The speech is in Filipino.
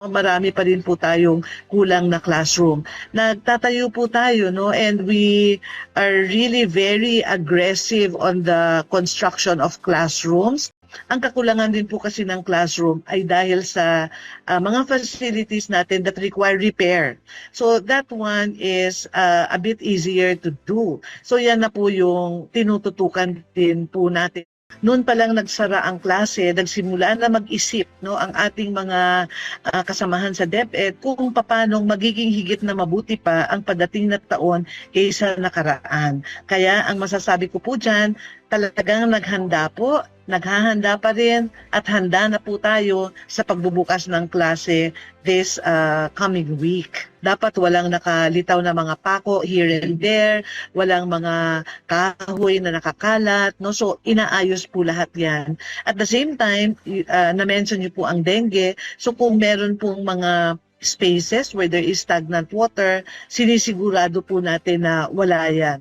marami pa rin po tayong kulang na classroom. Nagtatayo po tayo, no, and we are really very aggressive on the construction of classrooms. Ang kakulangan din po kasi ng classroom ay dahil sa mga facilities natin that require repair. So that one is a bit easier to do. So yan na po yung tinututukan din po natin. Noon pa lang nagsara ang klase, nagsimula na mag-isip, no, ang ating mga kasamahan sa DepEd kung paano magiging higit na mabuti pa ang padating na taon kaysa nakaraan. Kaya ang masasabi ko po dyan, talagang naghahanda pa rin at handa na po tayo sa pagbubukas ng klase this coming week. Dapat walang nakalitaw na mga pako here and there, walang mga kahoy na nakakalat, no? So inaayos po lahat 'yan. At the same time, na-mention niyo po ang dengue. So kung meron pong mga spaces where there is stagnant water, sinisigurado po natin na wala 'yan.